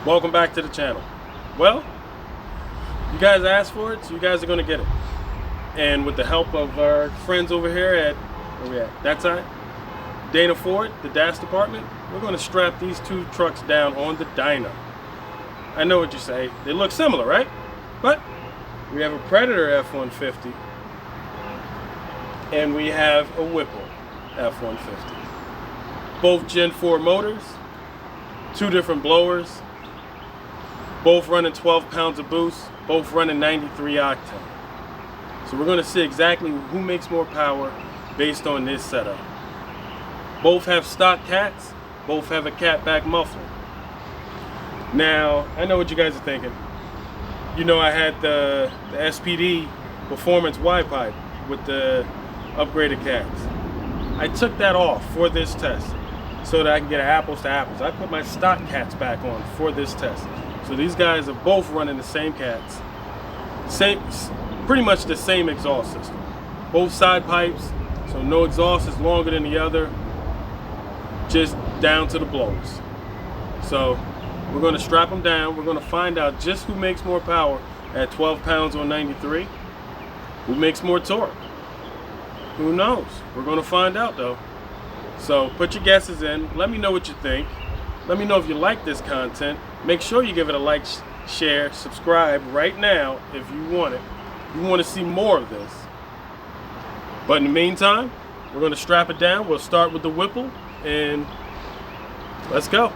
Welcome back to the channel. Well, you guys asked for it, so you guys are gonna get it. And with the help of our friends over here at, where we at? That side? Dana Ford, the Dash department, we're gonna strap these two trucks down on the dyno. I know what you say, they look similar, right? But we have a Predator F-150 and we have a Whipple F-150. Both Gen 4 motors, two different blowers, both running 12 pounds of boost, both running 93 octane. So we're going to see exactly who makes more power based on this setup. Both have stock cats, both have a cat back muffler. Now, I know what you guys are thinking. You know I had the SPD Performance wide pipe with the upgraded cats. I took that off for this test so that I can get apples to apples. I put my stock cats back on for this test. So these guys are both running the same cats, pretty much the same exhaust system. Both side pipes, so no exhaust is longer than the other, just down to the blowers. So we're gonna strap them down. We're gonna find out just who makes more power at 12 pounds on 93, who makes more torque. Who knows? We're gonna find out though. So put your guesses in, let me know what you think. Let me know if you like this content. Make sure you give it a like, share, subscribe right now if you want it. You want to see more of this. But in the meantime, we're going to strap it down. We'll start with the Whipple and let's go.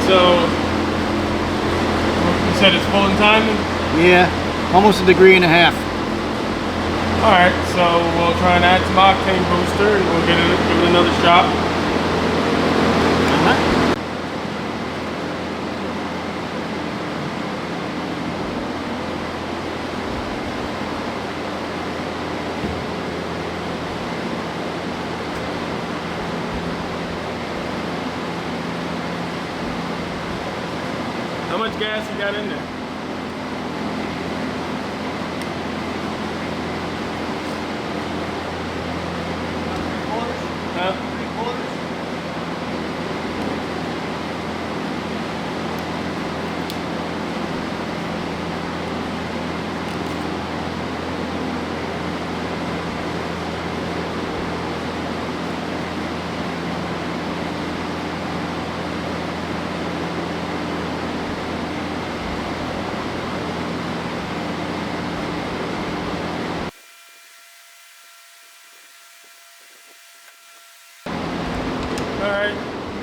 So, you said it's full in timing? Yeah, almost a degree and a half. Alright, so we'll try and add some octane booster and we'll give it another shot. How much gas you got in there? Huh? Alright,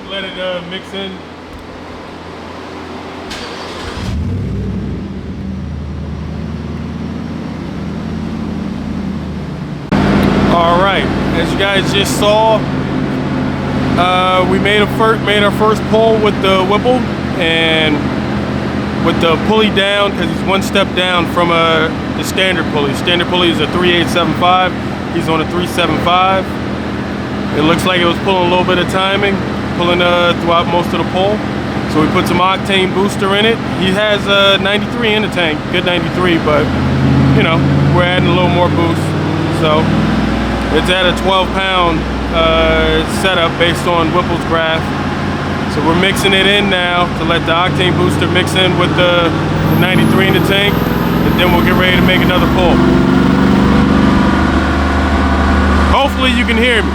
let it mix in. Alright, as you guys just saw, we made our first pull with the Whipple and with the pulley down, because he's one step down from the standard pulley. Standard pulley is a 3875, he's on a 375. It looks like it was pulling a little bit of timing, pulling throughout most of the pull. So we put some octane booster in it. He has a 93 in the tank, good 93, but you know, we're adding a little more boost. So it's at a 12-pound setup based on Whipple's graph. So we're mixing it in now to let the octane booster mix in with the 93 in the tank, and then we'll get ready to make another pull. Hopefully you can hear me.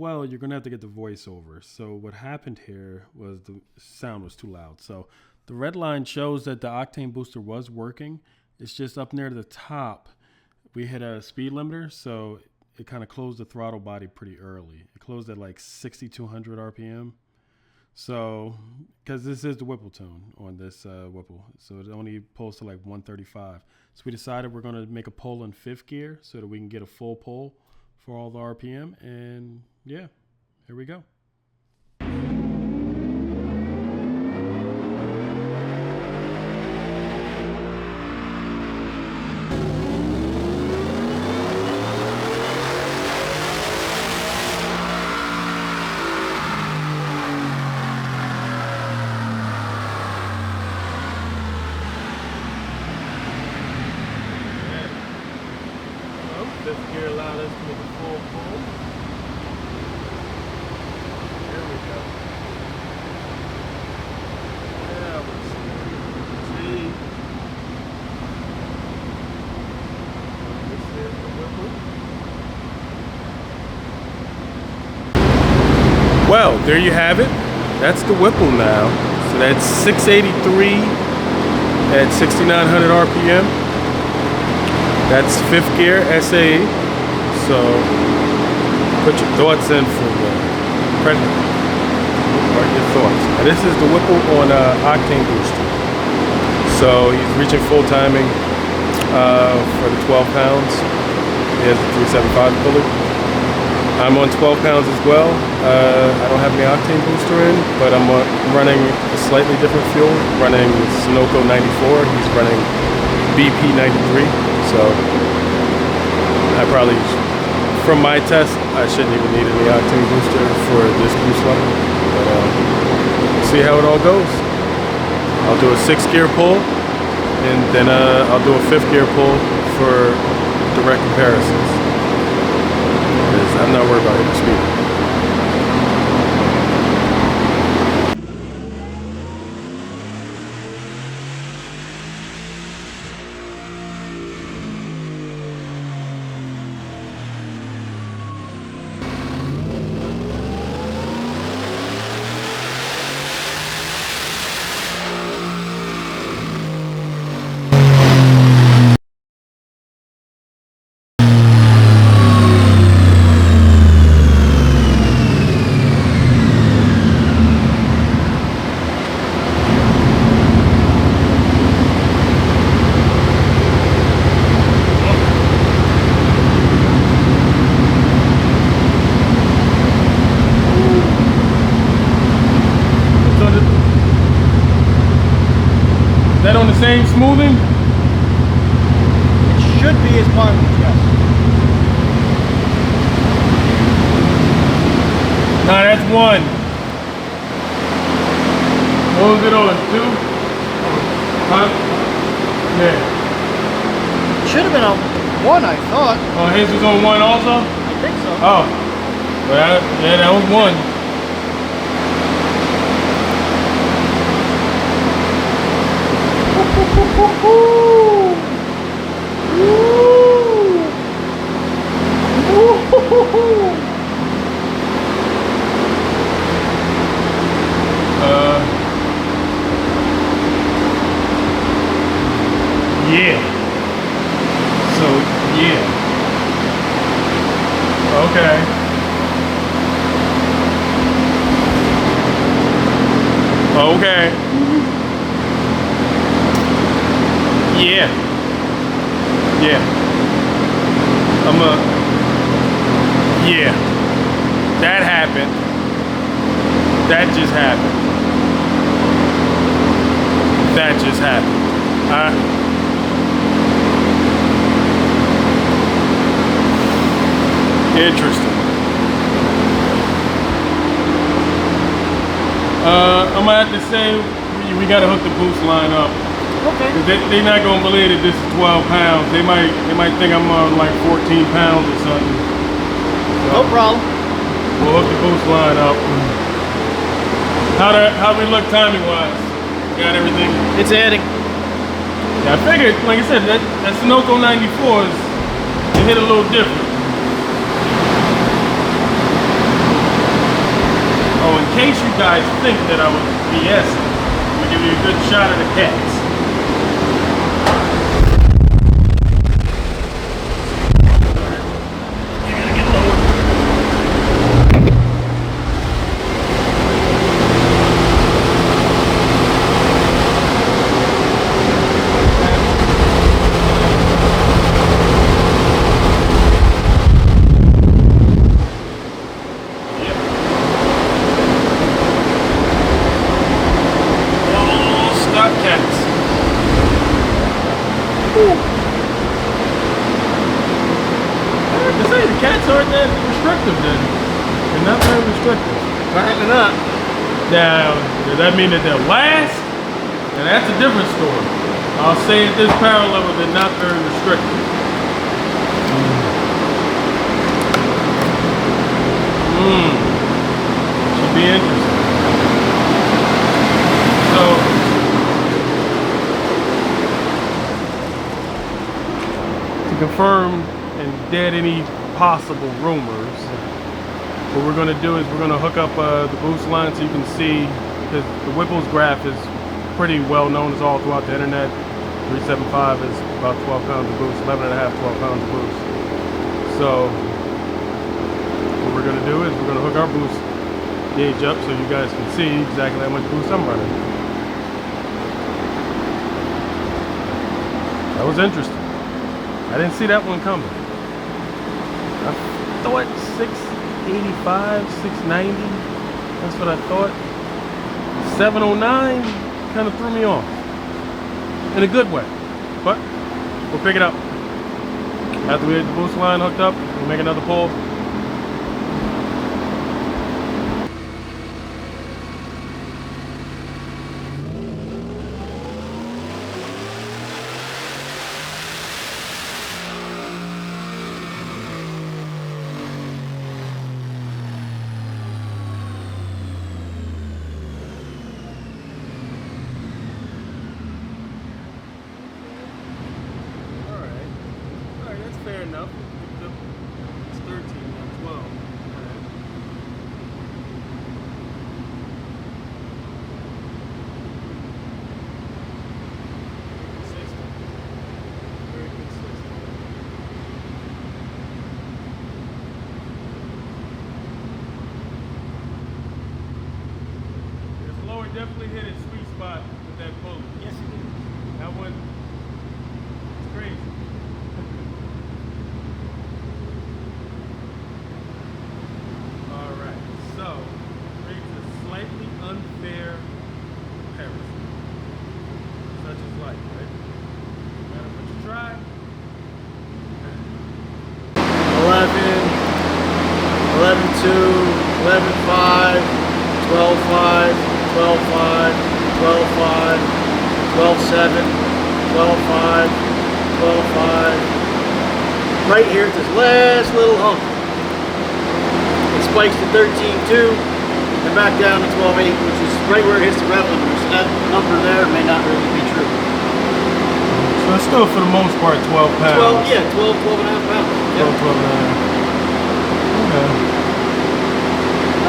well, you're gonna have to get the voiceover. So what happened here was the sound was too loud. So the red line shows that the octane booster was working. It's just up near the top, we hit a speed limiter, so it kind of closed the throttle body pretty early. It closed at like 6,200 RPM. So, because this is the Whipple tone on this Whipple, so it only pulls to like 135. So we decided we're gonna make a pull in 5th gear so that we can get a full pull for all the RPM, and yeah, here we go. Fifth gear allowed us to make a full pull. There we go. Yeah, let's see. This is the Whipple. Well, there you have it. That's the Whipple now. So that's 683 at 6,900 RPM. That's 5th gear SAE. So put your thoughts in for the present. What are your thoughts? Now, this is the Whipple on octane booster. So he's reaching full timing for the 12 pounds. He has a 375 pulley. I'm on 12 pounds as well. I don't have any octane booster in, but I'm running a slightly different fuel. Running Sunoco 94. He's running BP 93. So I probably, from my test, I shouldn't even need any octane booster for this boost level. But we'll see how it all goes. I'll do a 6th gear pull, and then I'll do a 5th gear pull for direct comparisons. Because I'm not worried about hitting speed. On the same smoothing? It should be as part of it, yes. Nah, that's 1. What was it on? 2? Huh? Yeah. Should have been on 1, I thought. Oh, his was on 1 also? I think so. Oh. Well, yeah, that was 1. Yeah. So yeah. Okay. Okay. Yeah. Yeah. Yeah. That happened. That just happened. That just happened. Interesting. I'm gonna have to say we gotta hook the boost line up. Okay. They're not gonna believe that this is 12 pounds. They might think I'm on like 14 pounds or something. So No problem. we'll hook the boost line up. How we look timing wise? Got everything? It's adding. Yeah, I figured, like I said, that Sunoco 94 it hit a little different. case you guys think that I was BSing, I'm gonna give you a good shot of the cats. Now, does that mean that they're last? And that's a different story. I'll say at this power level, they're not very restrictive. Should be interesting. So, to confirm and dead any possible rumors, what we're going to do is we're going to hook up the boost line so you can see, because the Whipple's graph is pretty well known. It's all throughout the internet. 375 is about 12 pounds of boost, 11 and a half, 12 pounds of boost. So what we're going to do is we're going to hook our boost gauge up so you guys can see exactly how much boost I'm running. That was interesting. I didn't see that one coming. I thought 685, 690, that's what I thought. 709 kind of threw me off in a good way, but we'll pick it up after we get the boost line hooked up. We'll make another pull. Fair enough. It's 13 and 12. Consistent. Very consistent. The blower definitely hit its sweet spot with that pulley. Yes, it did. That one, it's crazy. So, creates a slightly unfair comparison. Such is life, right? No matter what you try. 11, 11.2, 11.5, 12.5, 12.5, 12.5, 12.7, 12.5, 12.5. Right here at this last little hump. Spikes to 13.2 and back down to 12.8, which is right where it hits the rev limiter. So that number there may not really be true. So it's still, for the most part, 12 pounds. 12, yeah, 12 and a half pounds. 12, 12 and a half. Okay.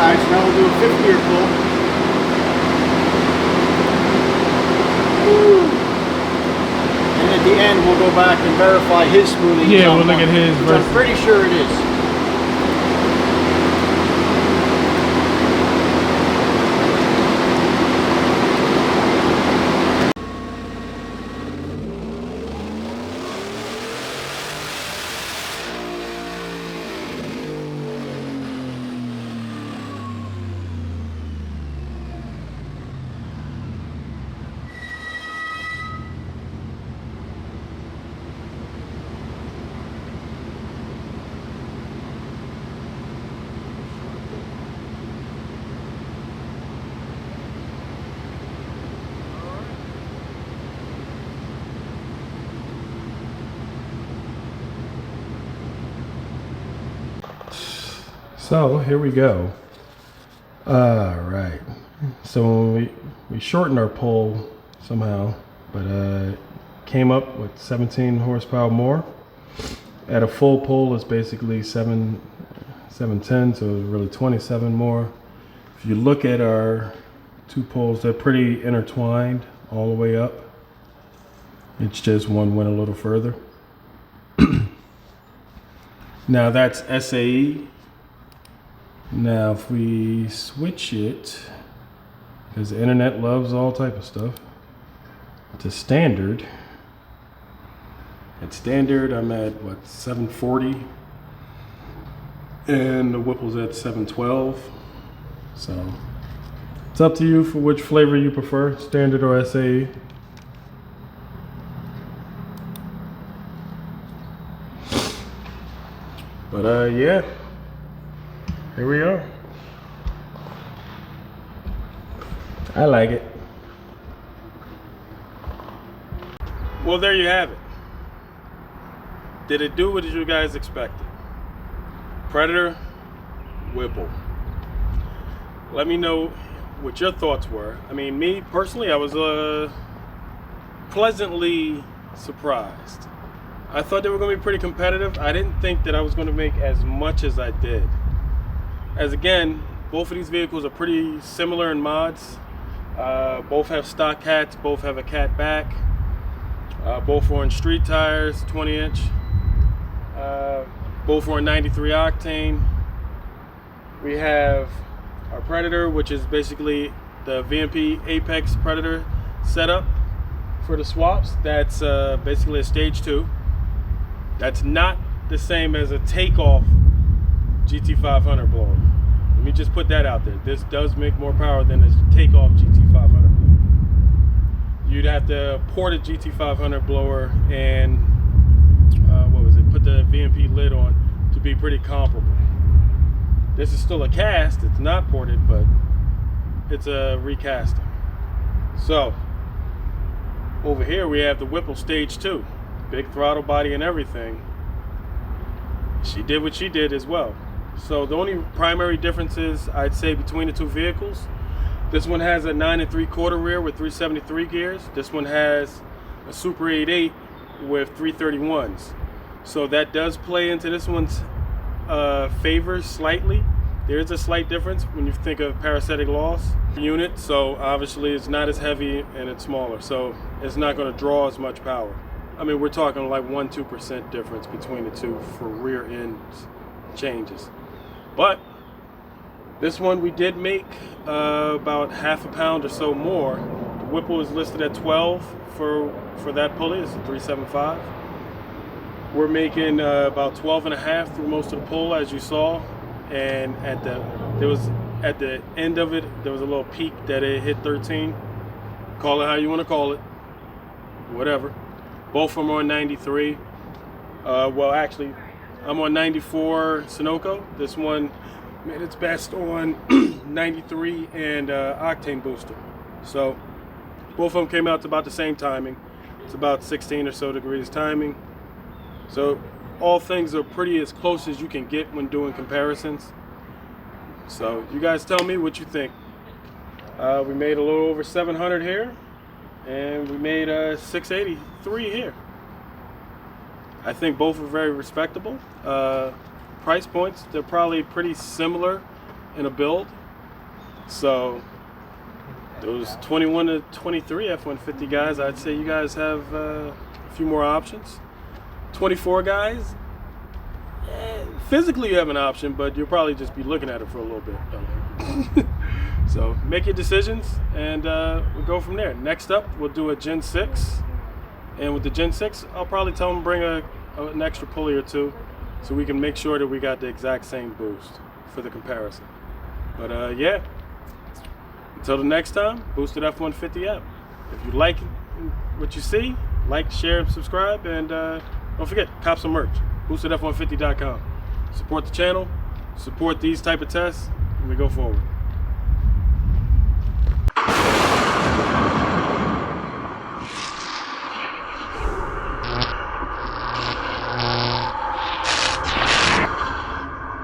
Alright, so now we'll do a 50-year pull. Woo. And at the end, we'll go back and verify his smoothing. Yeah, we'll look at his versus. I'm pretty sure it is. So here we go. All right. So we shortened our pull somehow, but came up with 17 horsepower more. At a full pull, it's basically 710, so really 27 more. If you look at our two poles, they're pretty intertwined all the way up. It's just one went a little further. Now that's SAE. Now if we switch it, because the internet loves all type of stuff, to standard. At standard, I'm at what, 740, and the Whipple's at 712. So it's up to you for which flavor you prefer, standard or SAE. But yeah, here we are. I like it. Well, there you have it. Did it do what you guys expected? Predator, Whipple. Let me know what your thoughts were. I mean, me personally, I was pleasantly surprised. I thought they were going to be pretty competitive. I didn't think that I was going to make as much as I did. As again, both of these vehicles are pretty similar in mods. Both have stock cats, both have a cat back. Both are on street tires, 20-inch. Both are on 93 octane. We have our Predator, which is basically the VMP Apex Predator setup for the swaps. That's basically a stage 2. That's not the same as a takeoff GT500 blower. Let me just put that out there. This does make more power than a takeoff GT500 blower. You'd have to port a GT500 blower and put the VMP lid on to be pretty comparable. This is still a cast. It's not ported, but it's a recasting. So over here we have the Whipple Stage 2. Big throttle body and everything. She did what she did as well. So the only primary differences I'd say between the two vehicles, this one has a 9 3/4 rear with 373 gears. This one has a Super 8.8 with 331s. So that does play into this one's favor slightly. There is a slight difference when you think of parasitic loss unit. So obviously it's not as heavy and it's smaller. So it's not going to draw as much power. I mean, we're talking like 1-2% difference between the two for rear end changes. But this one we did make about half a pound or so more. The Whipple is listed at 12 for that pulley. It's a 375. We're making about 12.5 through most of the pull, as you saw. And at the end of it, there was a little peak that it hit 13. Call it how you want to call it, whatever. Both of them are on 93. Well, actually, I'm on 94 Sunoco. This one made its best on 93 and octane booster. So both of them came out to about the same timing. It's about 16 or so degrees timing. So all things are pretty as close as you can get when doing comparisons. So you guys tell me what you think. We made a little over 700 here, and we made 683 here. I think both are very respectable. Price points, they're probably pretty similar in a build. So those 21 to 23 F-150 guys, I'd say you guys have a few more options. 24 guys, physically you have an option, but you'll probably just be looking at it for a little bit. So make your decisions, and we'll go from there. Next up, we'll do a Gen 6. And with the Gen 6, I'll probably tell them to bring an extra pulley or two so we can make sure that we got the exact same boost for the comparison. But yeah, until the next time, Boosted F-150 app. If you like what you see, like, share, and subscribe, and don't forget, cop some merch, boostedf150.com. Support the channel, support these type of tests, and we go forward.